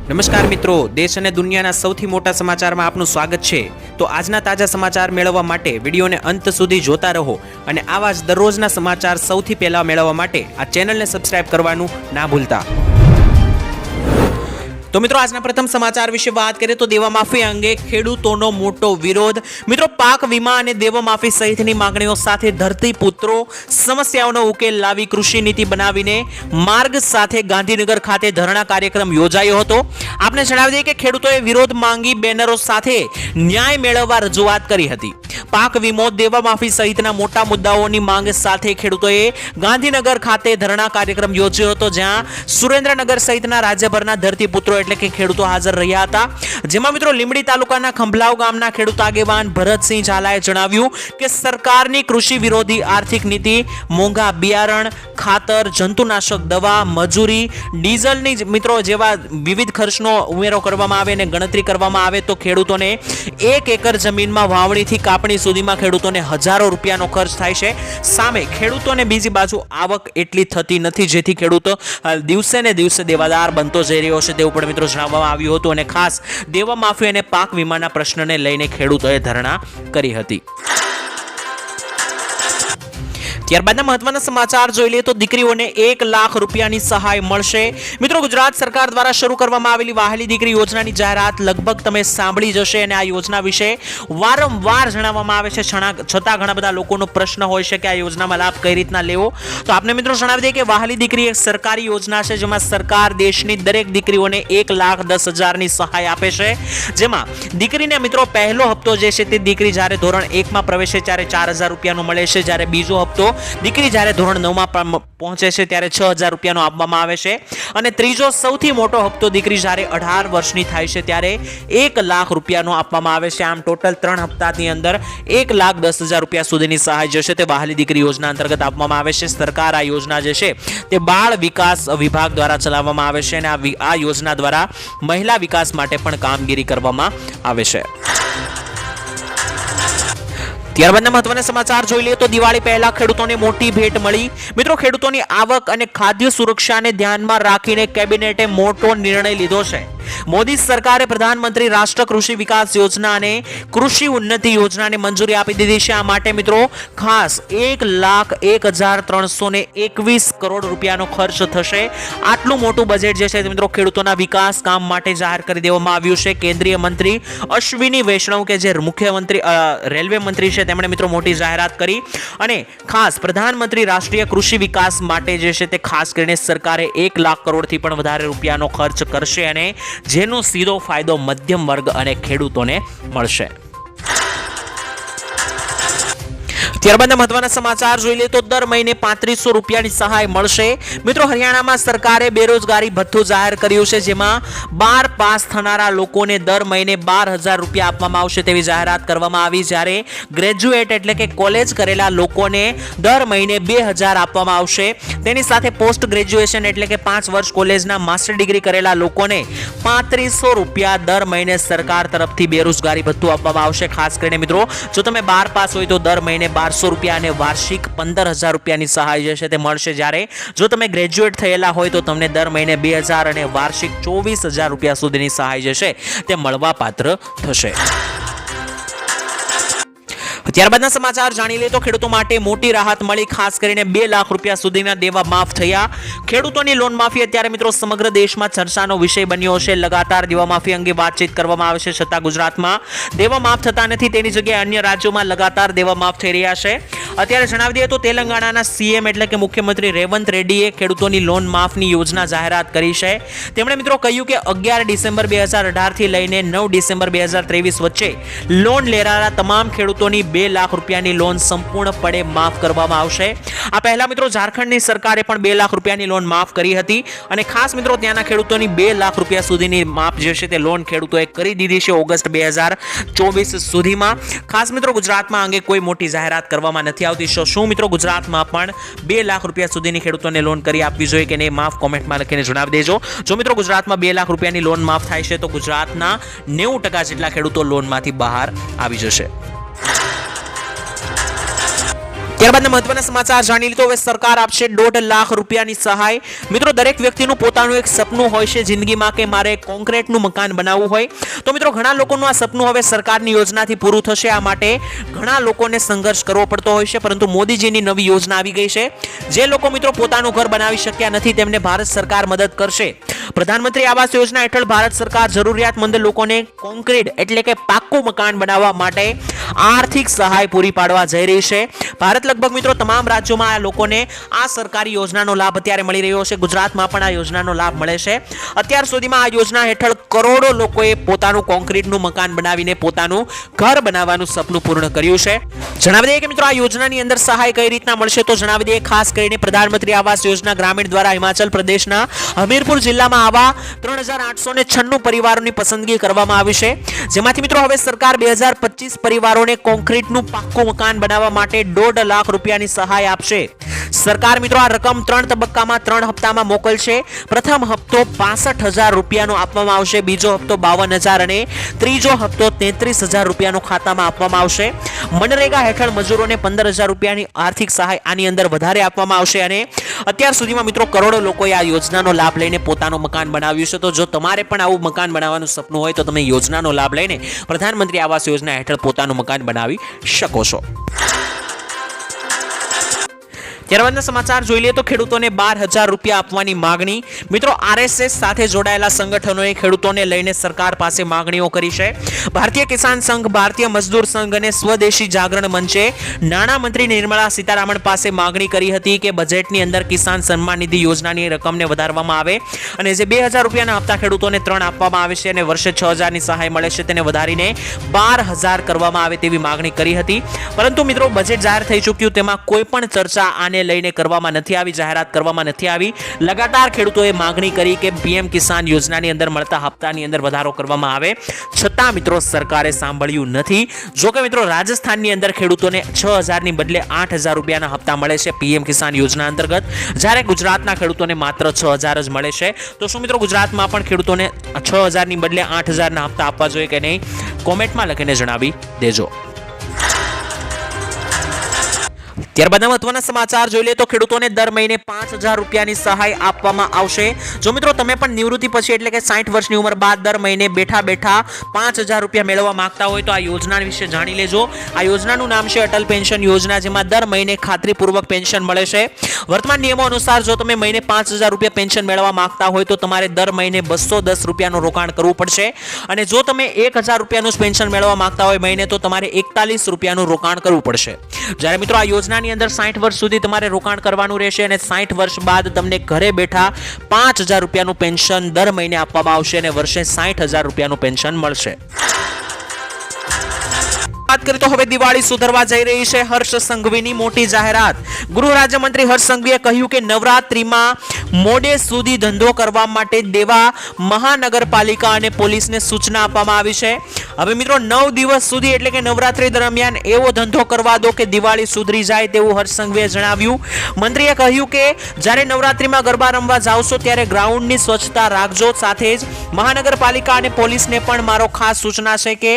નમસ્કાર મિત્રો, દેશ અને દુનિયાના સૌથી મોટા સમાચારમાં આપનું સ્વાગત છે। તો આજના તાજા સમાચાર મેળવવા માટે વિડીયોને અંત સુધી જોતા રહો અને આવા જ દરરોજના સમાચાર સૌથી પહેલા મેળવવા માટે આ ચેનલને સબસ્ક્રાઇબ કરવાનું ના ભૂલતા। તો મિત્રો આજના પ્રથમ સમાચાર વિશે વાત કરીએ તો દેવા માફી અંગે ખેડૂતોનો મોટો વિરોધ। મિત્રો પાક વીમા અને દેવા માફી સહિતની માંગણીઓ સાથે ધરતીપુત્રો સમસ્યાઓનો ઉકેલ લાવી કૃષિ નીતિ બનાવીને માર્ગ સાથે ગાંધીનગર ખાતે ધરણા કાર્યક્રમ યોજાયો હતો। આપને જણાવી દઈએ કે ખેડૂતોએ વિરોધ માંગી બેનરો સાથે ન્યાય મેળવવા રજૂઆત કરી હતી। પાક વીમો દેવા માફી સહિતના મોટા મુદ્દાઓની માંગ સાથે ખેડૂતોએ ગાંધીનગર ખાતે ધરણા કાર્યક્રમ યોજ્યો હતો, જ્યાં સુરેન્દ્રનગર સહિતના રાજ્યભરના ધરતીપુત્રો એટલે કે ખેડૂતો હાજર રહ્યા હતા। જેમાં મિત્રો લીંબડી તાલુકાના ખંભલાવ ગામના ખેડૂત આગેવાન ભરતસિંહ ઝાલાએ જણાવ્યું કે સરકારની કૃષિ વિરોધી આર્થિક નીતિ, મોંઘા બિયારણ, ખાતર, જંતુનાશક દવા, મજૂરી, ડીઝલની મિત્રો જેવા વિવિધ ખર્ચનો ઉમેરો કરવામાં આવે અને ગણતરી કરવામાં આવે તો ખેડૂતોને 1 એકર જમીનમાં વાવણીથી કાપણી સુધીમાં ખેડૂતોને હજારો રૂપિયાનો ખર્ચ થાય છે। સામે ખેડૂતોને બીજી બાજુ આવક એટલી થતી નથી, જેથી ખેડૂતો દિવસે ને દિવસે દેવાદાર બનતો જઈ રહ્યો છે તેવું પણ મિત્રો જણાવવામાં આવ્યું હતું અને ખાસ દેવા માફી અને પાક વીમાના પ્રશ્નને લઈને ખેડૂતોએ ધરણા કરી હતી। ત્યારબાદના મહત્વના સમાચાર જોઈ લઈએ તો દીકરીઓને 1 લાખ રૂપિયાની સહાય મળશે। મિત્રો ગુજરાત સરકાર દ્વારા શરૂ કરવામાં આવેલી વહાલી દીકરી યોજનાની જાહેરાત લગભગ તમે સાંભળી જશે અને આ યોજના વિશે વારંવાર જણાવવામાં આવે છે, છતાં ઘણા બધા લોકોનો પ્રશ્ન હોય છે કે આ યોજનામાં લાભ કઈ રીતના લેવો। તો આપને મિત્રો જણાવી દઈએ કે વહાલી દીકરી એક સરકારી યોજના છે, જેમાં સરકાર દેશની દરેક દીકરીઓને 1,10,000ની સહાય આપે છે। જેમાં દીકરીને મિત્રો પહેલો હપ્તો જે છે તે દીકરી જ્યારે ધોરણ 1માં પ્રવેશે ત્યારે 4,000 રૂપિયાનો મળે છે, જ્યારે બીજો હપ્તો દીકરી જ્યારે ધોરણ 9માં પહોંચે છે ત્યારે 6,000 રૂપિયાનો આપવામાં આવે છે અને ત્રીજો સૌથી મોટો હપ્તો દીકરી જ્યારે 18 વર્ષની થાય છે ત્યારે 1 લાખ રૂપિયાનો આપવામાં આવે છે। આમ ટોટલ 3 હપ્તાની અંદર 1,10,000 રૂપિયા સુધીની સહાય જે છે તે વહાલી દીકરી યોજના અંતર્ગત આપવામાં આવે છે। સરકાર આ યોજના જે છે તે બાળ વિકાસ વિભાગ દ્વારા ચલાવવામાં આવે છે અને આ યોજના દ્વારા મહિલા વિકાસ માટે પણ કામગીરી કરવામાં આવે છે। ત્યારબાદના મહત્વના સમાચાર જોઈ લઈએ તો દિવાળી પહેલા ખેડૂતોને મોટી ભેટ મળી। મિત્રો ખેડૂતોની આવક અને ખાદ્ય સુરક્ષાને ધ્યાનમાં રાખીને કેબિનેટે મોટો નિર્ણય લીધો છે। મોદી સરકારે પ્રધાનમંત્રી રાષ્ટ્ર કૃષિ વિકાસ યોજના અને કૃષિ ઉન્નતિ યોજનાને મંજૂરી આપી દીધી છે। આ માટે મિત્રો ખાસ 1,01,321 કરોડ રૂપિયાનો ખર્ચ થશે। આટલું મોટું બજેટ જે છે મિત્રો ખેડૂતોના વિકાસ કામ માટે જાહેર કરી દેવામાં આવ્યું છે। કેન્દ્રીય મંત્રી અશ્વિની વૈષ્ણવ કે જે મુખ્યમંત્રી રેલવે મંત્રી છે તેમણે મિત્રો મોટી જાહેરાત કરી અને ખાસ પ્રધાનમંત્રી રાષ્ટ્રીય કૃષિ વિકાસ માટે જે છે તે ખાસ કરીને સરકારે 1 લાખ કરોડથી પણ વધારે રૂપિયાનો ખર્ચ કરશે અને જેનો સીધો ફાયદો મધ્યમ વર્ગ અને ખેડૂતોને મળશે। ત્યારબાદના મહત્વના સમાચાર જોઈ લઈએ તો દર મહિને 3500 રૂપિયાની સહાય મળશે। મિત્રો હરિયાણામાં સરકારે બેરોજગારી ભથ્થું જાહેર કર્યું છે, જેમાં 12 પાસ થનારા લોકોને દર મહિને 12,000 રૂપિયા આપવામાં આવશે તેવી જાહેરાત કરવામાં આવી, જ્યારે ગ્રેજ્યુએટ એટલે કે કોલેજ કરેલા લોકોને દર મહિને 2,000 આપવામાં આવશે। તેની સાથે પોસ્ટ ગ્રેજ્યુએશન એટલે કે 5 વર્ષ કોલેજના માસ્ટર ડિગ્રી કરેલા લોકોને 3500 રૂપિયા દર મહિને સરકાર તરફથી બેરોજગારી ભથ્થું આપવામાં આવશે। ખાસ કરીને મિત્રો જો તમે 12 પાસ હોય તો દર મહિને 1200 રૂપિયા અને વાર્ષિક 15,000 રૂપિયાની સહાય જે છે તે મળશે, જ્યારે જો તમે ગ્રેજ્યુએટ થયેલા હોય તો તમને દર મહિને 2,000 અને વાર્ષિક 24,000 રૂપિયા સુધીની સહાય જે છે તે મળવા પાત્ર થશે। ત્યારબાદના સમાચાર જાણી લઈએ તો ખેડૂતો માટે મોટી રાહત મળી। ખાસ કરીને 2 લાખ રૂપિયા સુધીના દેવા માફ થયા। ખેડૂતોની લોન માફી અત્યારે મિત્રો સમગ્ર દેશમાં ચર્ચાનો વિષય બન્યો છે। લગાતાર દેવા માફી અંગે વાતચીત કરવામાં આવે છે, છતાં ગુજરાતમાં દેવા માફ થતા નથી, તેની જગ્યાએ અન્ય રાજ્યોમાં લગાતાર દેવા માફ થઈ રહ્યા છે। અત્યારે જણાવી દઈએ તો તેલંગાણાના સીએમ એટલે કે મુખ્યમંત્રી રેવંત રેડ્ડીએ ખેડૂતોની લોન માફની યોજના જાહેરાત કરી છે। તેમણે મિત્રો કહ્યું કે 11 ડિસેમ્બર 2018 થી લઈને 9 ડિસેમ્બર 2023 વચ્ચે લોન લેનારા તમામ ખેડૂતોની 2 લાખ રૂપિયાની લોન સંપૂર્ણપણે માફ કરવામાં આવશે। આ પહેલા મિત્રો ઝારખંડની સરકારે પણ 2 લાખ રૂપિયાની લોન માફ કરી હતી અને ખાસ મિત્રો ત્યાંના ખેડૂતોની 2 લાખ રૂપિયા સુધીની માફ જે છે તે લોન ખેડૂતોએ કરી દીધી છે ઓગસ્ટ 2024 સુધીમાં। ખાસ મિત્રો ગુજરાતમાં અંગે કોઈ મોટી જાહેરાત કરવામાં નથી આવતી। શું મિત્રો ગુજરાતમાં પણ 2 લાખ રૂપિયા સુધીની ખેડૂતોને લોન કરી આપવી જોઈએ કે નહીં, માફ કોમેન્ટમાં લખીને જણાવી દેજો। જો મિત્રો ગુજરાતમાં 2 લાખ રૂપિયાની લોન માફ થાય છે તો ગુજરાતના 90% જેટલા ખેડૂતો લોનમાંથી બહાર આવી જશે। ત્યારબાદ મહત્વના સમાચાર જાણી લીધો. હવે સરકાર આપશે 1.5 લાખ રૂપિયાની સહાય. મિત્રો દરેક વ્યક્તિનું પોતાનું એક સપનું હોય છે જિંદગીમાં કે મારે કોન્ક્રીટનું મકાન બનાવવું હોય. તો મિત્રો ઘણા લોકોનું આ સપનું હવે સરકારની યોજનાથી પૂરું થશે. આ માટે ઘણા લોકોને સંઘર્ષ કરવો પડતો હોય છે, પરંતુ મોદીજીની નવી યોજના આવી ગઈ છે. જે લોકો મિત્રો પોતાનું ઘર બનાવી શક્યા નથી તેમને ભારત સરકાર મદદ કરશે. પ્રધાનમંત્રી આવાસ યોજના હેઠળ ભારત સરકાર જરૂરિયાતમંદ લોકોને કોન્ક્રીટ એટલે કે પાક્કું મકાન બનાવવા માટે આર્થિક સહાય પૂરી પાડવા જઈ રહી છે. ભારત લગભગ મિત્રો તમામ રાજ્યોમાં આ લોકોને આ સરકારી યોજનાનો લાભ અત્યારે મળી રહ્યો છે. ગુજરાતમાં પણ આ યોજનાનો લાભ મળે છે. અત્યાર સુધીમાં આ યોજના હેઠળ કરોડો લોકોએ પોતાનું કોન્ક્રીટનું મકાન બનાવીને પોતાનું ઘર બનાવવાનું સપનું પૂર્ણ કર્યું છે. જણાવી દઈએ કે મિત્રો આ યોજનાની અંદર સહાય કઈ રીતના મળશે તો જણાવી દઈએ ખાસ કરીને પ્રધાનમંત્રી આવાસ યોજના ગ્રામીણ દ્વારા હિમાચલ પ્રદેશના હમીરપુર જિલ્લામાં આવા 3896 પરિવારોની પસંદગી કરવામાં આવી છે. જેમાંથી મિત્રો હવે સરકાર 2025 પરિવારોને કોન્ક્રીટનું પાક્કું મકાન બનાવવા માટે 1.5 લાખ રૂપિયાની સહાય આપશે. સરકાર મિત્રો આ રકમ 3 તબક્કામાં 3 હપ્તામાં મોકલશે. પ્રથમ હપ્તો 65,000 રૂપિયાનો આપવામાં આવશે, બીજો હપ્તો 52,000 અને ત્રીજો હપ્તો 33,000 રૂપિયાનો ખાતામાં આપવામાં આવશે. મનરેગા હેઠળ મજૂરોને 15,000 રૂપિયાની આર્થિક સહાય આની અંદર વધારે આપવામાં આવશે. અને અત્યાર સુધીમાં મિત્રો કરોડો લોકોએ આ યોજનાનો લાભ લઈને પોતાનું મકાન બનાવ્યું છે. તો જો તમારે પણ આવું મકાન બનાવવાનું સપનું હોય તો તમે યોજનાનો લાભ લઈને પ્રધાનમંત્રી આવાસ યોજના હેઠળ પોતાનું મકાન બનાવી શકો છો. ત્યારબાદના સમાચાર જોઈ લઈએ તો ખેડૂતોને 12,000 રૂપિયા આપવાની માંગણી. મિત્રો આરએસએસ સાથે જોડાયેલા સંગઠનોએ ખેડૂતોને લઈને સરકાર પાસે માંગણીઓ કરી છે. ભારતીય કિસાન સંઘ, ભારતીય મજદૂર સંઘ અને સ્વદેશી જાગરણ મંચે નાણામંત્રી નિર્મલા સીતારામન પાસે માંગણી કરી હતી કે બજેટની અંદર કિસાન સન્માન નિધિ યોજનાની રકમને વધારવામાં આવે અને જે 2,000 રૂપિયાના હપ્તા ખેડૂતોને 3 આપવામાં આવે છે અને વર્ષે 6,000ની સહાય મળે છે તેને વધારીને 12,000 કરવામાં આવે તેવી માંગણી કરી હતી. પરંતુ મિત્રો બજેટ જાહેર થઈ ચૂક્યું, તેમાં કોઈ પણ ચર્ચા લઈને કરવામાં નથી આવી, જાહેરાત કરવામાં નથી આવી. લગાતાર ખેડૂતોએ માંગણી કરી કે પીએમ કિસાન યોજનાની અંદર મળતા હપ્તાની અંદર વધારો કરવામાં આવે, છતાં મિત્રો સરકારે સાંભળ્યું નથી. જો કે મિત્રો રાજસ્થાનની અંદર ખેડૂતોને 6,000ની બદલે 8,000 રૂપિયાના હપ્તા મળે છે પીએમ કિસાન યોજના અંતર્ગત, જ્યારે ગુજરાતના ખેડૂતોને માત્ર 6,000 જ મળે છે. તો શું મિત્રો ગુજરાતમાં પણ ખેડૂતોને 6,000ની બદલે 8,000ના હપ્તા આપવા જોઈએ કે નહીં? કોમેન્ટમાં લખીને જણાવી દેજો. ત્યારબાદ મહત્વના સમાચાર જોઈ લઈએ તો ખેડૂતોને દર મહિને 5,000 રૂપિયાની સહાય આપવામાં આવશે. જો મિત્રો તમે પણ નિવૃત્તિ પછી એટલે કે 60 વર્ષની ઉંમર બાદ દર મહિને બેઠા 5,000 રૂપિયા મેળવવા માંગતા હોય તો આ યોજના વિશે જાણી લેજો. આ યોજનાનું નામ છે અટલ પેન્શન યોજના, જેમાં દર મહિને ખાતરીપૂર્વક પેન્શન મળે છે. વર્તમાન નિયમો અનુસાર જો તમે મહિને 5,000 રૂપિયા પેન્શન મેળવવા માંગતા હોય તો તમારે દર મહિને 210 રૂપિયાનું રોકાણ કરવું પડશે. અને જો તમે 1,000 રૂપિયાનું પેન્શન મેળવવા માંગતા હોય મહિને તો તમારે 41 રૂપિયાનું રોકાણ કરવું પડશે. જ્યારે મિત્રો આ યોજના અંદર 60 વર્ષ સુધી તમારે રોકાણ કરવાનું રહેશે અને 60 વર્ષ બાદ તમને ઘરે બેઠા 5,000 રૂપિયાનું પેન્શન દર મહિને આપવામાં આવશે અને વર્ષે 60,000 રૂપિયાનું પેન્શન મળશે. વાત કરીએ તો હવે દિવાળી સુધરવા જઈ રહી છે. હર્ષ સંઘવીની મોટી જાહેરાત. ગૃહ રાજ્યમંત્રી હર્ષ સંઘવીએ કહ્યું કે નવરાત્રીમાં મોડે સુધી ધંધો કરવા માટે દેવા મહાનગરપાલિકા અને પોલીસને સૂચના આપવામાં આવી છે. હવે મિત્રો 9 દિવસ સુધી એટલે કે નવરાત્રી દરમિયાન એવો ધંધો કરવા દો કે દિવાળી સુધરી જાય તેવું હર્ષ સંઘવીએ જણાવ્યું. મંત્રીએ કહ્યું કે જ્યારે નવરાત્રીમાં ગરબા રમવા જાવશો ત્યારે ગ્રાઉન્ડની સ્વચ્છતા રાખજો. સાથે જ મહાનગરપાલિકા અને પોલીસને પણ મારો ખાસ સૂચના છે કે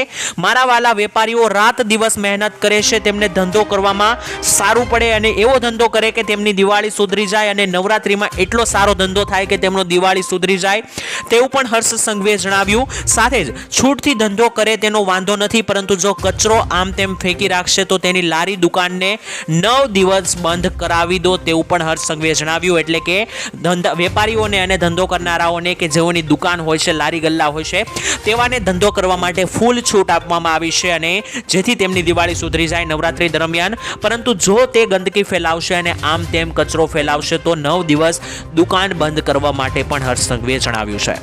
મારા વાલા વેપારીઓ રાત દિવસ મહેનત કરે છે, તેમને ધંધો કરવામાં સારું પડે અને એવો ધંધો કરે કે તેમની દિવાળી સુધરી જાય અને નવરાત્રીમાં એટલો સારો ધંધો થાય કે તેમનો દિવાળી સુધરી જાય તેવું પણ હર્ષ સંઘવીએ જણાવ્યું. સાથે જ છૂટથી ધંધો કરે તેનો વાંધો નથી, પરંતુ જો કચરો આમ તેમ ફેંકી રાખશે તો તેની લારી દુકાનને 9 દિવસ બંધ કરાવી દો તેવું પણ હર્ષ સંઘવીએ જણાવ્યું. એટલે કે વેપારીઓને અને ધંધો કરનારાઓને કે જેઓની દુકાન હોય છે, લારી ગલ્લા હોય છે, તેવાને ધંધો કરવા માટે ફૂલ છૂટ આપવામાં આવી છે અને જેથી તેમની દિવાળી સુધરી જાય નવરાત્રી દરમિયાન. પરંતુ જો તે ગંદકી ફેલાવશે અને આમ તેમ કચરો ફેલાવશે તો 9 દિવસ દુકાન બંધ કરવા માટે પણ હર્ષ સંઘવીએ જણાવ્યું છે.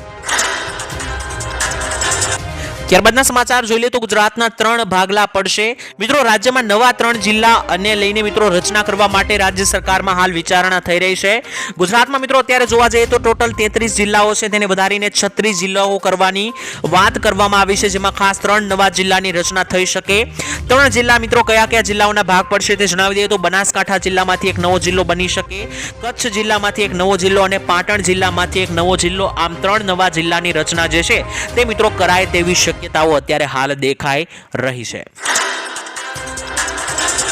ત્યારબાદના સમાચાર જોઈ લઈએ તો ગુજરાતના 3 ભાગલા પડશે. મિત્રો રાજ્યમાં નવા 3 જિલ્લા અને લઈને મિત્રો રચના કરવા માટે રાજ્ય સરકારમાં હાલ વિચારણા થઈ રહી છે. ગુજરાતમાં મિત્રો અત્યારે જોવા જઈએ તો ટોટલ 33 જિલ્લાઓ છે, તેને વધારીને 36 જિલ્લાઓ કરવાની વાત કરવામાં આવી છે, જેમાં ખાસ 3 નવા જિલ્લાની રચના થઈ શકે. 3 જિલ્લા મિત્રો કયા કયા જિલ્લાઓના ભાગ પડશે તે જણાવી દઈએ તો બનાસકાંઠા જિલ્લામાંથી એક નવો જિલ્લો બની શકે, કચ્છ જિલ્લામાંથી એક નવો જિલ્લો અને પાટણ જિલ્લામાંથી એક નવો જિલ્લો. આમ 3 નવા જિલ્લાની રચના જે છે તે મિત્રો કરાય તેવી શક્યતાઓ અત્યારે હાલ દેખાઈ રહી છે.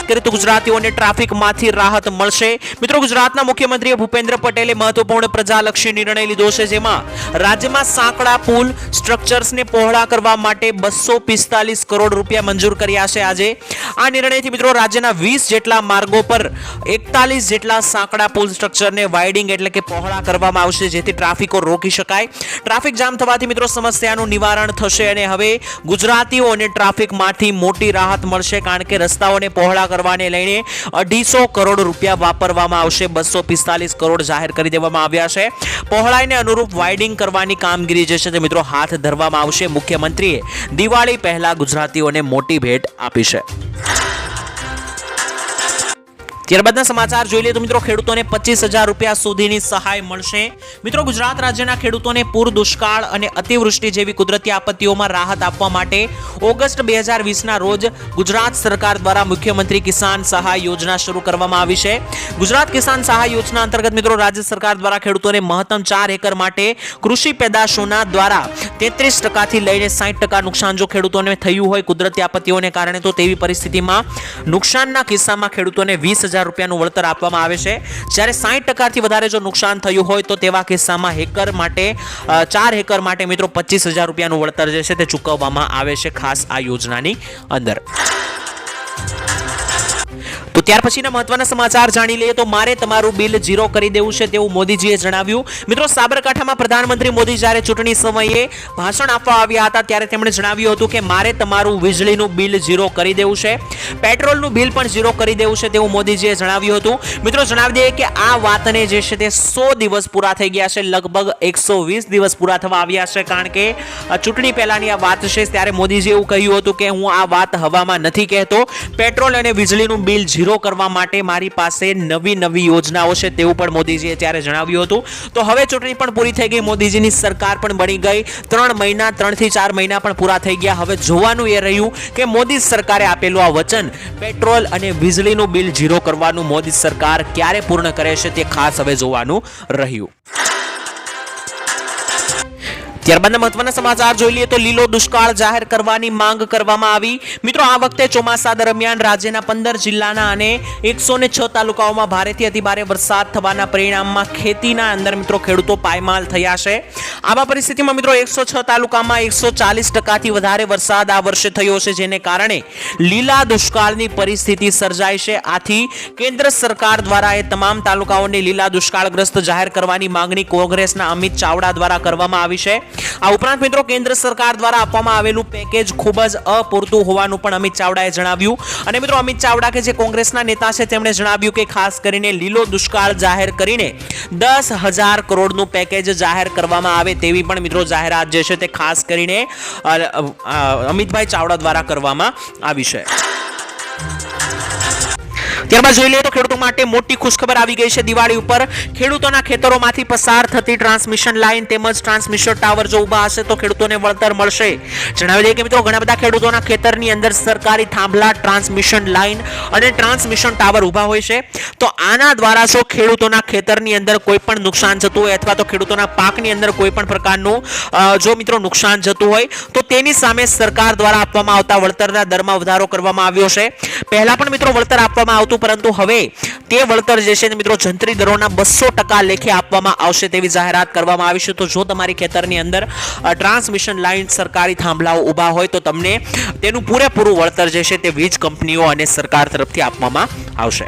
વાત કરીએ તો ગુજરાતીઓને ટ્રાફિકમાંથી રાહત મળશે. મિત્રો, ગુજરાતના મુખ્યમંત્રી ભૂપેન્દ્ર પટેલે મહત્વપૂર્ણ પ્રજાલક્ષી નિર્ણય લીધો છે, જેમાં રાજ્યમાં સાંકડા પુલ સ્ટ્રક્ચર્સને પહોળા કરવા માટે 245 કરોડ રૂપિયા મંજૂર કર્યા છે. આજે આ નિર્ણયથી મિત્રો રાજ્યના 20 જેટલા માર્ગો પર 41 જેટલા સાંકડા પુલ સ્ટ્રક્ચરને વાઇડિંગ એટલે કે પહોળા કરવામાં આવશે, જેથી ટ્રાફિકો રોકી શકાય. ટ્રાફિક જામ થવાથી મિત્રો સમસ્યાનું નિવારણ થશે અને હવે ગુજરાતીઓને ટ્રાફિકમાંથી મોટી રાહત મળશે, કારણ કે રસ્તાઓને પહોળા કરવાને લઈને 250 કરોડ રૂપિયા વાપરવામાં આવશે. 245 કરોડ જાહેર કરી દેવામાં આવ્યા છે. પહોળાઈને અનુરૂપ વાઇડિંગ કરવાની કામગીરી જે છે તે મિત્રો હાથ ધરવામાં આવશે. મુખ્યમંત્રીએ દિવાળી પહેલા ગુજરાતીઓને મોટી ભેટ આપી છે. ત્યારબાદના સમાચાર જોઈ લઈએ તો મિત્રો ખેડૂતોને 25,000 રૂપિયા સુધીની સહાય મળશે. મિત્રો, ગુજરાત રાજ્યના ખેડૂતોને પૂર, દુષ્કાળ અને અતિવૃષ્ટિ જેવી કુદરતી આપત્તિઓમાં રાહત આપવા માટે ઓગસ્ટ 2020ના રોજ ગુજરાત સરકાર દ્વારા મુખ્યમંત્રી કિસાન સહાય યોજના શરૂ કરવામાં આવી છે. ગુજરાત કિસાન સહાય યોજના અંતર્ગત મિત્રો રાજ્ય સરકાર દ્વારા ખેડૂતોને મહત્તમ 4 એકર માટે કૃષિ પેદાશોના દ્વારા 33% થી લઈને 60% નુકસાન જો ખેડૂતોને થયું હોય કુદરતી આપત્તિઓને કારણે, તો તેવી પરિસ્થિતિમાં નુકસાનના કિસ્સામાં ખેડૂતોને 20,000 રૂપિયાનું વળતર આપવામાં આવે છે. જ્યારે 60% થી વધારે જો નુકસાન થયું હોય તો તેવા કિસ્સામાં 4 એકર માટે મિત્રો 25,000 રૂપિયાનું વળતર જે છે તે ચૂકવવામાં આવે છે ખાસ આ યોજનાની અંદર. તો ત્યાર પછીના મહત્વના સમાચાર જાણી લઈએ તો મારે તમારું બિલ ઝીરો કરી દેવું છે તેવું મોદીજીએ જણાવ્યું. મિત્રો, સાબરકાંઠામાં પ્રધાનમંત્રી મોદી જ્યારે ચૂંટણી સમયે ભાષણ આપવા આવ્યા હતા ત્યારે તેમણે જણાવ્યું હતું કે મારે તમારું વીજળીનું બિલ ઝીરો કરી દેવું છે, પેટ્રોલનું બિલ પણ ઝીરો કરી દેવું છે તેવું મોદીજીએ જણાવ્યું હતું. મિત્રો, જણાવી દઈએ કે આ વાતને જે છે તે 100 દિવસ પૂરા થઈ ગયા છે, લગભગ 120 દિવસ પૂરા થવા આવ્યા છે, કારણ કે ચૂંટણી પહેલાની આ વાત છે. ત્યારે મોદીજીએ એવું કહ્યું હતું કે હું આ વાત હવામાં નથી કહેતો, પેટ્રોલ અને વીજળીનું બિલ ઝીરો કરવા માટે મારી પાસે નવી યોજનાઓ છે તેવું પણ મોદીજીએ ત્યારે જણાવ્યું હતું. તો હવે ચૂંટણી પણ પૂરી થઈ ગઈ, મોદીજીની સરકાર પણ બની ગઈ, 3 થી 4 મહિના પણ પૂરા થઈ ગયા. હવે જોવાનું એ રહ્યું કે મોદી સરકારે આપેલું આ વચન પેટ્રોલ અને વીજળીનું બિલ ઝીરો કરવાનું મોદી સરકાર ક્યારે પૂર્ણ કરે છે તે ખાસ હવે જોવાનું રહ્યું. ત્યારબાદના મહત્વના સમાચાર જોઈ લઈએ તો લીલો દુષ્કાળ જાહેર કરવાની માંગ કરવામાં આવી. મિત્રો, આ વખતે ચોમાસા દરમિયાન રાજ્યના 15 જિલ્લાના અને 106 તાલુકાઓમાં ભારેથી અતિભારે વરસાદ થવાના પરિણામમાં ખેતીના અંદર મિત્રો ખેડૂતો પાયમાલ થયા છે. આવા પરિસ્થિતિમાં મિત્રો 106 તાલુકામાં 140% થી વધારે વરસાદ આ વર્ષે થયો છે, જેને કારણે લીલા દુષ્કાળની પરિસ્થિતિ સર્જાઈ છે. આથી કેન્દ્ર સરકાર દ્વારા એ તમામ તાલુકાઓને લીલા દુષ્કાળગ્રસ્ત જાહેર કરવાની માંગણી કોંગ્રેસના અમિત ચાવડા દ્વારા કરવામાં આવી છે. આ ઉપરાંત મિત્રો કેન્દ્ર સરકાર દ્વારા આપવામાં આવેલું પેકેજ ખૂબ જ અપૂરતું હોવાનું પણ અમિત ચાવડાએ જણાવ્યું. અને મિત્રો અમિત ચાવડા કે જે કોંગ્રેસના નેતા છે તેમણે જણાવ્યું કે ખાસ કરીને લીલો દુષ્કાળ જાહેર કરીને 10,000 કરોડનું પેકેજ જાહેર કરવામાં આવે તેવી પણ મિત્રો જાહેરાત જે છે તે ખાસ કરીને અમિતભાઈ ચાવડા દ્વારા કરવામાં આવી છે. ત્યારબાદ જોઈ લઈએ તો ખેડૂતો માટે મોટી ખુશખબર આવી ગઈ છે. દિવાળી ઉપર ખેડૂતોના ખેતરોમાંથી પસાર થતી ટ્રાન્સમિશન લાઇન તેમજ ટ્રાન્સમિશન ટાવર જો ઊભા હશે તો ખેડૂતોને વળતર મળશે. જણાવી દઈએ કે મિત્રો ઘણા બધા ખેડૂતોના ખેતરની અંદર સરકારી થાંભલા, ટ્રાન્સમિશન લાઇન અને ટ્રાન્સમિશન ટાવર ઊભા હોય છે. તો આના દ્વારા જો ખેડૂતોના ખેતરની અંદર કોઈ પણ નુકસાન જતું હોય અથવા તો ખેડૂતોના પાકની અંદર કોઈ પણ પ્રકારનું જો મિત્રો નુકસાન જતું હોય તો તેની સામે સરકાર દ્વારા આપવામાં આવતા વળતરના દરમાં વધારો કરવામાં આવ્યો છે. પહેલા પણ મિત્રો વળતર આપવામાં આવતું, પરંતુ હવે તે વળતર જે છે મિત્રો જંત્રી દરોના 200% લેખે આપવામાં આવશે તેવી જાહેરાત કરવામાં આવી છે. તો જો તમારી ખેતરની અંદર ટ્રાન્સમિશન લાઇન, સરકારી થાંભલાઓ ઊભા હોય તો તમને તેનું પૂરેપૂરું વળતર જે છે તે વીજ કંપનીઓ અને સરકાર તરફથી આપવામાં આવશે.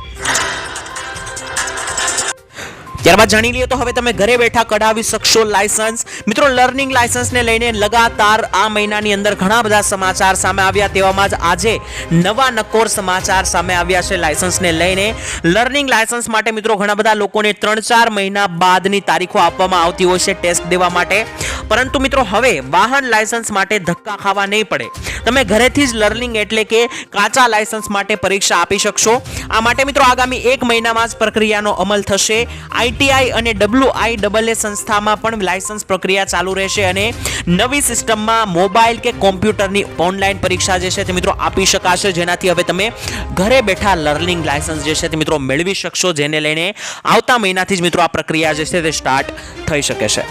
ત્યારબાદ જાણી લઈએ તો હવે તમે ઘરે બેઠા કઢાવી શકશો લાયસન્સ. મિત્રો લર્નિંગ લાયસન્સને લઈને લગાતાર આ મહિનાની અંદર ઘણા બધા સમાચાર સામે આવ્યા, તેવામાં જ આજે નવા નકોર સમાચાર સામે આવ્યા છે લાયસન્સને લઈને. લર્નિંગ લાયસન્સ માટે મિત્રો ઘણા બધા લોકોને 3-4 મહિના બાદની તારીખો આપવામાં આવતી હોય છે ટેસ્ટ દેવા માટે, પરંતુ મિત્રો હવે વાહન લાયસન્સ માટે ધક્કા ખાવા નહીં પડે. તમે ઘરેથી જ લર્નિંગ એટલે કે કાચા લાયસન્સ માટે પરીક્ષા આપી શકશો. આ માટે મિત્રો આગામી 1 મહિનામાં જ પ્રક્રિયાનો અમલ થશે. આઈટીઆઈ અને WIAA સંસ્થામાં પણ લાયસન્સ પ્રક્રિયા ચાલુ રહેશે અને નવી સિસ્ટમમાં મોબાઈલ કે કોમ્પ્યુટરની ઓનલાઈન પરીક્ષા જે છે તે મિત્રો આપી શકાશે, જેનાથી હવે તમે ઘરે બેઠા લર્નિંગ લાયસન્સ જે છે તે મિત્રો મેળવી શકશો, જેને લઈને આવતા મહિનાથી જ મિત્રો આ પ્રક્રિયા જે છે તે સ્ટાર્ટ થઈ શકે છે.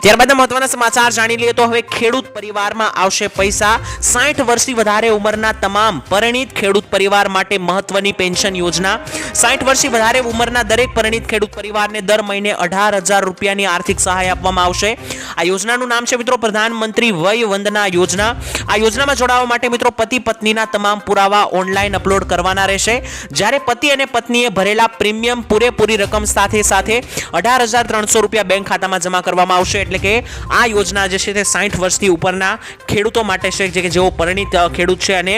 ત્યારબાદ મહત્વના સમાચાર જાણી લઈએ તો હવે ખેડૂત પરિવારમાં આવશે પૈસા 60 વર્ષથી વધારે ઉંમરના તમામ પરિણીત ખેડૂત પરિવાર માટે મહત્વની પેન્શન યોજના 60 વર્ષથી વધારે ઉંમરના દરેક પરિણીત ખેડૂત પરિવારને દર મહિને 18,000 રૂપિયાની આર્થિક સહાય આપવામાં આવશે. આ યોજનાનું નામ છે મિત્રો પ્રધાનમંત્રી વય વંદના યોજના. આ યોજનામાં જોડાવા માટે મિત્રો પતિ પત્નીના તમામ પુરાવા ઓનલાઈન અપલોડ કરવાના રહેશે. જ્યારે પતિ અને પત્નીએ ભરેલા પ્રીમિયમ પૂરેપૂરી રકમ સાથે 18,300 રૂપિયા બેંક ખાતામાં જમા કરવામાં આવશે. એટલે કે આ યોજના જે છે તે 60 વર્ષથી ઉપરના ખેડૂતો માટે છે, કે જેઓ પરિણીત ખેડૂત છે અને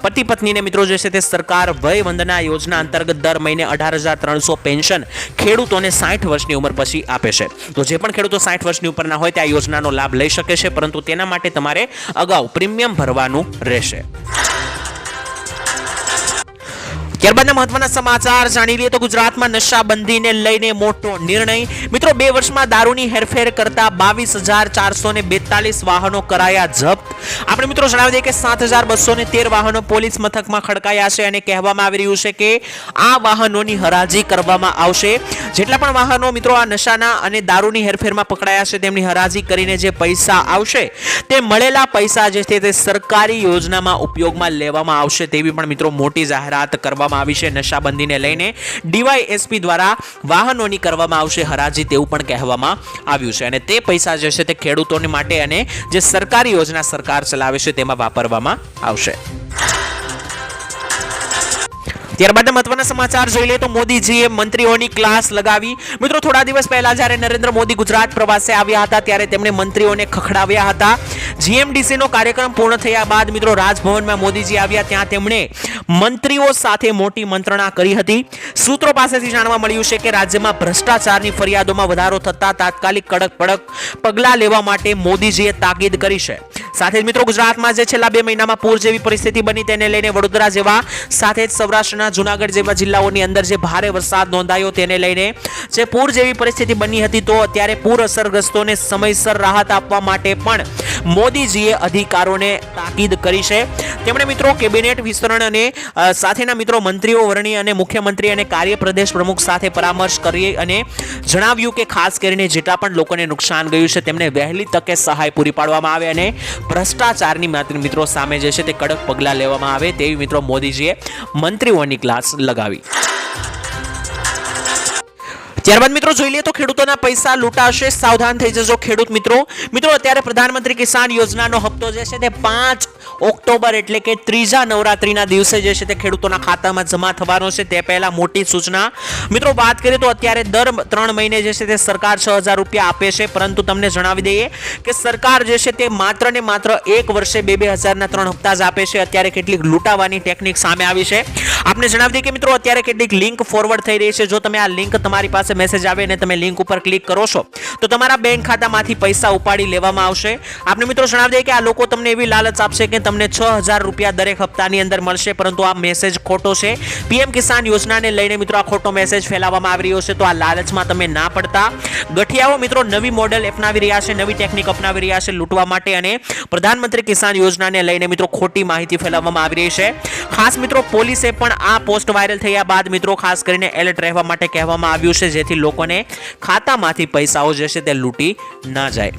પતિ પત્નીને મિત્રો જે છે તે સરકાર વય વંદના યોજના અંતર્ગત દર મહિને 18,300 પેન્શન ખેડૂતોને 60 વર્ષની ઉંમર પછી આપે છે. તો જે પણ ખેડૂતો 60 વર્ષની ઉપરના હોય તે આ યોજનાનો લાભ લઈ શકે છે, પરંતુ તેના માટે તમારે અગાઉ પ્રીમિયમ ભરવાનું રહેશે. ત્યારબાદના મહત્વના સમાચાર જાણી લઈએ તો ગુજરાતમાં નશાબંધીને લઈને મોટો નિર્ણય. મિત્રો 2 વર્ષમાં દારૂની હેરફેર કરતા 22,442 વાહનો કરાયા જપ્ત. આપણે મિત્રો જણાવી દઈએ કે 7,213 વાહનો પોલીસ મથકમાં ખડકાયા છે અને કહેવામાં આવી રહ્યું છે કે આ વાહનોની હરાજી કરવામાં આવશે. જેટલા પણ વાહનો મિત્રો આ નશાના અને દારૂની હેરફેરમાં પકડાયા છે તેમની હરાજી કરીને જે પૈસા આવશે તે મળેલા પૈસા જે છે તે સરકારી યોજનામાં ઉપયોગમાં લેવામાં આવશે તેવી પણ મિત્રો મોટી જાહેરાત કરવામાં આવી છે. નશાબંધીને લઈને ડીવાયએસપી દ્વારા વાહનોની કરવામાં આવશે હરાજી તેવું પણ કહેવામાં આવ્યું છે અને તે પૈસા જે છે તે ખેડૂતોને માટે અને જે સરકારી યોજના સરકાર ચલાવે છે તેમાં વાપરવામાં આવશે. ત્યારબાદ મહત્વના સમાચાર જોઈ લઈએ તો મોદીજીએ મંત્રીઓની ક્લાસ લગાવી. મિત્રો થોડા દિવસ પહેલા જ્યારે નરેન્દ્ર મોદી ગુજરાત પ્રવાસે આવ્યા હતા ત્યારે તેમણે મંત્રીઓને ખખડાવ્યા હતા. જીએમડીસી નો કાર્યક્રમ પૂર્ણ થયા બાદ મિત્રો રાજભવનમાં મોદીજી આવ્યા ત્યાં તેમણે મંત્રીઓ સાથે મોટી મંત્રણા કરી હતી. સૂત્રો પાસેથી જાણવા મળ્યું છે કે રાજ્યમાં ભ્રષ્ટાચારની ફરિયાદોમાં વધારો થતા તાત્કાલિક કડક પગલાં લેવા માટે મોદીજીએ તાકીદ કરી છે. સાથે જ મિત્રો ગુજરાતમાં જે છેલ્લા 2 મહિનામાં પૂર જેવી પરિસ્થિતિ બની તેને લઈને વડોદરા જેવા સાથે જ સૌરાષ્ટ્રના જૂનાગઢ જેવા જિલ્લાઓની અંદર જે ભારે વરસાદ નોંધાયો તેને લઈને જે પૂર જેવી પરિસ્થિતિ બની હતી તો અત્યારે પૂર અસરગ્રસ્તોને સમયસર રાહત આપવા માટે પણ મોદીજીએ અધિકારીઓને તાકીદ કરી છે. તેમણે મિત્રો કેબિનેટ વિસ્તરણ અને સાથેના મિત્રો મંત્રીઓ વરણી અને મુખ્યમંત્રી અને કાર્યપ્રદેશ પ્રમુખ સાથે પરામર્શ કરી અને જણાવ્યું કે ખાસ કરીને જેટલા પણ લોકોને નુકસાન ગયું છે તેમને વહેલી તકે સહાય પૂરી પાડવામાં આવે અને ભ્રષ્ટાચારની મિત્રો સામે જે છે તે કડક પગલાં લેવામાં આવે તેવી મિત્રો મોદીજીએ મંત્રીઓની ક્લાસ લગાવી. ત્યારબાદ મિત્રો જોઈ લઈએ તો ખેડૂતોના પૈસા લૂંટાશે, સાવધાન થઈ જજો ખેડૂત મિત્રો. અત્યારે પ્રધાનમંત્રી કિસાન યોજનાનો હપ્તો જે છે તે 5 ઓક્ટોબર એટલે કે ત્રીજા નવરાત્રીના દિવસે જે છે તે ખેડૂતોના ખાતામાં જમા થવાનો છે. તે પહેલા મોટી સૂચના મિત્રો વાત કરીએ તો અત્યારે દર 3 મહિને જે છે તે સરકાર 6,000 રૂપિયા આપે છે, પરંતુ તમને જણાવી દઈએ કે સરકાર જે છે તે માત્ર ને માત્ર 1 વર્ષે 2,000ના 3 હપ્તા જ આપે છે. અત્યારે કેટલીક લૂંટાવાની ટેકનિક સામે આવી છે. આપને જણાવી દઈએ કે મિત્રો અત્યારે કેટલીક લિંક ફોરવર્ડ થઈ રહી છે. જો તમે આ લિંક તમારી પાસે મેસેજ આવે અને તમે લિંક ઉપર ક્લિક કરો છો તો તમારા બેંક ખાતામાંથી પૈસા ઉપાડી લેવામાં આવશે. આપને મિત્રો જણાવી દઈએ કે આ લોકો તમને એવી લાલચ આપશે કે તમને 6,000 રૂપિયા દરેક હપ્તાની અંદર મળશે, પરંતુ આ મેસેજ ખોટો છે. પીએમ કિસાન યોજનાને લઈને મિત્રો આ ખોટો મેસેજ ફેલાવવામાં આવી રહ્યો છે, તો આ લાલચમાં તમે ના પડતા. ગઠિયાઓ મિત્રો નવી મોડેલ અપનાવી રહ્યા છે, નવી ટેકનિક અપનાવી રહ્યા છે લૂંટવા માટે અને પ્રધાનમંત્રી કિસાન યોજનાને લઈને મિત્રો ખોટી માહિતી ફેલાવવામાં આવી રહી છે. ખાસ મિત્રો પોલીસે પણ આ પોસ્ટ વાયરલ થયા બાદ મિત્રો ખાસ કરીને એલર્ટ રહેવા માટે કહેવામાં આવ્યું છે, જેથી લોકોને ખાતામાંથી પૈસાઓ જે છે તે લૂંટી ના જાય.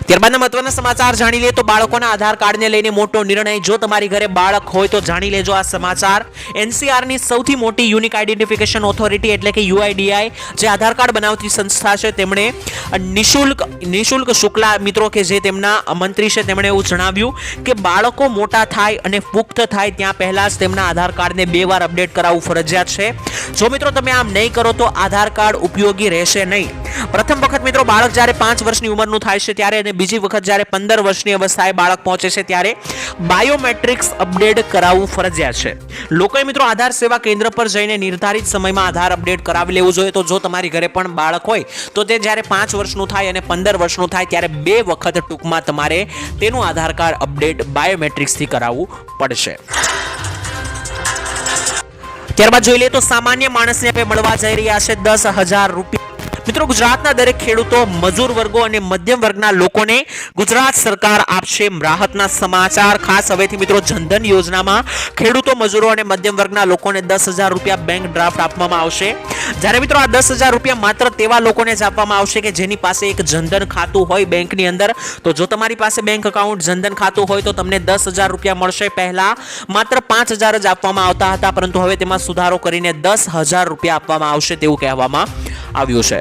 ત્યારબાદના મહત્વના સમાચાર જાણી લઈએ તો બાળકોના આધાર કાર્ડને લઈને મોટો નિર્ણય. જો તમારી ઘરે બાળક હોય તો જાણી લેજો આ સમાચાર. એનસીઆરની સૌથી મોટી યુનિક આઈડેન્ટિફિકેશન ઓથોરિટી એટલે કે યુઆઈડીઆઈ જે આધાર કાર્ડ બનાવતી સંસ્થા છે તેમણે નિશુલ્ક શુક્લા મિત્રો કે જે તેમના મંત્રી છે તેમણે એવું જણાવ્યું કે બાળકો મોટા થાય અને પુખ્ત થાય ત્યાં પહેલા જ તેમના આધાર કાર્ડને 2 વાર અપડેટ કરાવવું ફરજિયાત છે. જો મિત્રો તમે આમ નહીં કરો તો આધાર કાર્ડ ઉપયોગી રહેશે નહીં. પ્રથમ વખત મિત્રો બાળક જ્યારે 5 વર્ષની ઉંમરનું થાય છે ત્યારે અને બીજી વખત જ્યારે 15 વર્ષની અવસ્થાએ બાળક પહોંચે છે ત્યારે બાયોમેટ્રિક્સ અપડેટ કરાવવું ફરજિયાત છે. લોકોએ મિત્રો આધાર સેવા કેન્દ્ર પર જઈને નિર્ધારિત સમયમાં આધાર અપડેટ કરાવી લેવું જોઈએ. તો જો તમારી ઘરે પણ બાળક હોય તો તે જ્યારે 5 વર્ષનું થાય અને 15 વર્ષનું થાય ત્યારે 2 વખત ટૂંકમાં તમારે તેનું આધાર કાર્ડ અપડેટ બાયોમેટ્રિક્સથી કરાવવું પડશે. ત્યારબાદ જોઈ લઈએ તો સામાન્ય માણસને મળવા જઈ રહ્યા છે 10,000 રૂપિયા. મિત્રો ગુજરાતના દરેક ખેડૂતો, મજૂર વર્ગો અને મધ્યમ વર્ગના લોકોને ગુજરાત સરકાર આપશે રાહતના સમાચાર. ખાસ હવેથી મિત્રો જનધન યોજનામાં ખેડૂતો, મજૂરો અને મધ્યમ વર્ગના લોકોને 10,000 રૂપિયા બેંક ડ્રાફ્ટ આપવામાં આવશે. જ્યારે મિત્રો આ 10,000 રૂપિયા માત્ર તેવા લોકોને જ આપવામાં આવશે કે જેની પાસે એક જનધન ખાતું હોય બેંકની અંદર. તો જો તમારી પાસે બેંક એકાઉન્ટ, જનધન ખાતું હોય તો તમને 10,000 રૂપિયા મળશે. પહેલા માત્ર 5,000 જ આપવામાં આવતા હતા, પરંતુ હવે તેમાં સુધારો કરીને 10,000 રૂપિયા આપવામાં આવશે તેવું કહેવામાં આવ્યું છે.